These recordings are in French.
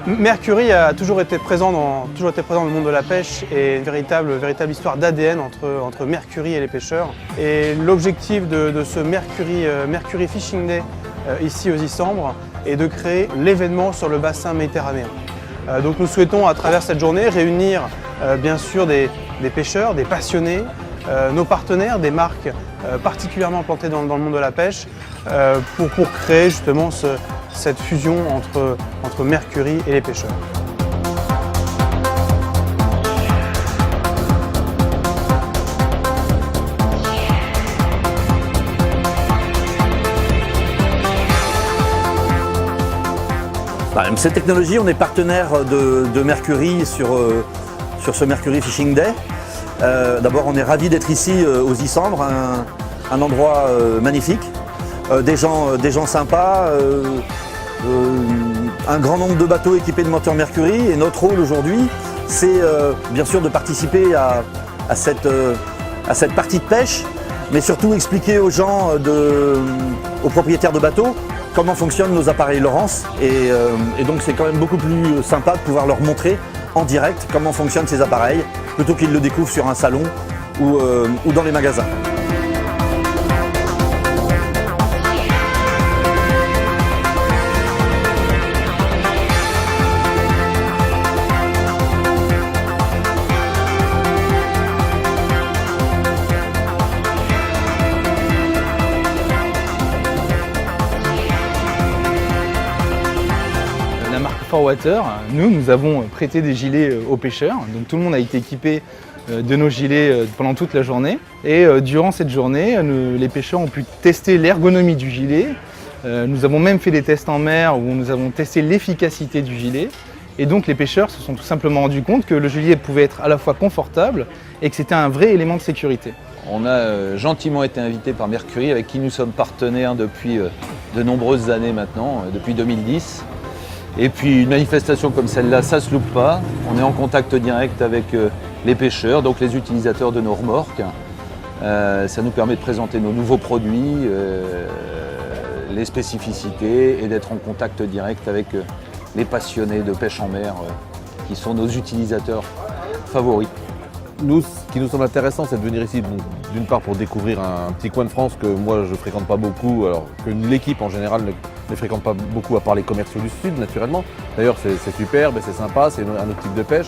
Mercury a toujours été présent dans le monde de la pêche et une véritable histoire d'ADN entre Mercury et les pêcheurs. Et l'objectif de ce Mercury Fishing Day ici aux Issambres est de créer l'événement sur le bassin méditerranéen. Donc nous souhaitons à travers cette journée réunir bien sûr des pêcheurs, des passionnés, nos partenaires, des marques particulièrement implantées dans le monde de la pêche pour créer justement cette fusion entre Mercury et les pêcheurs. MC Technologies, on est partenaire de Mercury sur ce Mercury Fishing Day. D'abord, on est ravis d'être ici aux Issambres, un endroit magnifique, des gens sympas, un grand nombre de bateaux équipés de moteurs Mercury. Et notre rôle aujourd'hui, c'est bien sûr de participer à cette partie de pêche, mais surtout expliquer aux gens, aux propriétaires de bateaux, comment fonctionnent nos appareils Lowrance. Et donc c'est quand même beaucoup plus sympa de pouvoir leur montrer en direct comment fonctionnent ces appareils, plutôt qu'ils le découvrent sur un salon ou dans les magasins. La marque 4Water, nous avons prêté des gilets aux pêcheurs, donc tout le monde a été équipé de nos gilets pendant toute la journée. Et durant cette journée, les pêcheurs ont pu tester l'ergonomie du gilet. Nous avons même fait des tests en mer où nous avons testé l'efficacité du gilet. Et donc les pêcheurs se sont tout simplement rendus compte que le gilet pouvait être à la fois confortable et que c'était un vrai élément de sécurité. On a gentiment été invité par Mercury, avec qui nous sommes partenaires depuis de nombreuses années maintenant, depuis 2010. Et puis une manifestation comme celle-là, ça ne se loupe pas. On est en contact direct avec les pêcheurs, donc les utilisateurs de nos remorques. Ça nous permet de présenter nos nouveaux produits, les spécificités et d'être en contact direct avec les passionnés de pêche en mer qui sont nos utilisateurs favoris. Nous, ce qui nous semble intéressant, c'est de venir ici, d'une part pour découvrir un petit coin de France que moi je ne fréquente pas beaucoup, alors que l'équipe en général ne fréquente pas beaucoup, à part les commerciaux du Sud naturellement. D'ailleurs c'est superbe et c'est sympa, c'est un autre type de pêche.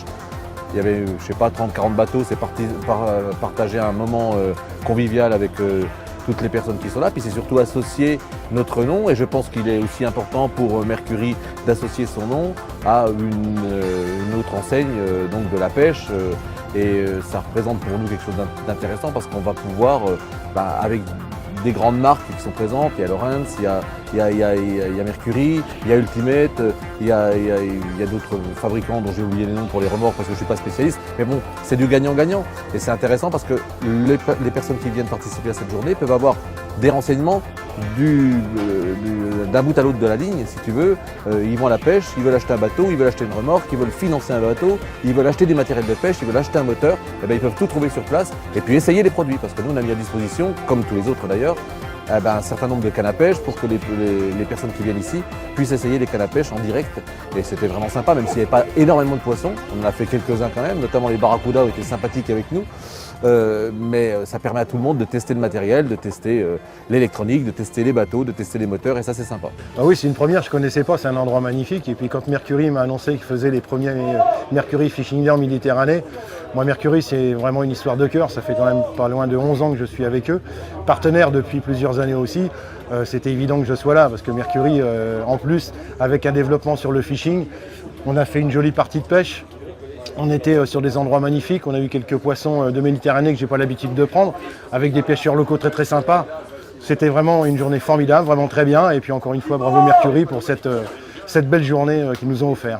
Il y avait, je sais pas, 30-40 bateaux, c'est partager un moment convivial avec toutes les personnes qui sont là, puis c'est surtout associer notre nom, et je pense qu'il est aussi important pour Mercury d'associer son nom à une autre enseigne donc de la pêche. Et ça représente pour nous quelque chose d'intéressant parce qu'on va pouvoir, avec des grandes marques qui sont présentes, il y a Lowrance, il y a Mercury, il y a Ultimate, il y a d'autres fabricants dont j'ai oublié les noms pour les remorques parce que je ne suis pas spécialiste. Mais bon, c'est du gagnant-gagnant. Et c'est intéressant parce que les personnes qui viennent participer à cette journée peuvent avoir des renseignements d'un bout à l'autre de la ligne, si tu veux. Ils vont à la pêche, ils veulent acheter un bateau, ils veulent acheter une remorque, ils veulent financer un bateau, ils veulent acheter du matériel de pêche, ils veulent acheter un moteur. Et bien, ils peuvent tout trouver sur place et puis essayer les produits, parce que nous on a mis à disposition, comme tous les autres d'ailleurs, un certain nombre de cannes à pêche pour que les personnes qui viennent ici puissent essayer les cannes à pêche en direct. Et c'était vraiment sympa, même s'il n'y avait pas énormément de poissons. On en a fait quelques-uns quand même, notamment les barracudas ont été sympathiques avec nous. Mais ça permet à tout le monde de tester le matériel, de tester l'électronique, de tester les bateaux, de tester les moteurs, et ça c'est sympa. Ah oui, c'est une première, je ne connaissais pas, c'est un endroit magnifique. Et puis quand Mercury m'a annoncé qu'il faisait les premiers Mercury Fishing Day en Méditerranée, moi Mercury c'est vraiment une histoire de cœur, ça fait quand même pas loin de 11 ans que je suis avec eux, partenaire depuis plusieurs années aussi. C'était évident que je sois là, parce que Mercury, en plus, avec un développement sur le fishing, on a fait une jolie partie de pêche. On était sur des endroits magnifiques, on a eu quelques poissons de Méditerranée que je n'ai pas l'habitude de prendre, avec des pêcheurs locaux très très sympas. C'était vraiment une journée formidable, vraiment très bien. Et puis encore une fois, bravo Mercury pour cette belle journée qu'ils nous ont offert.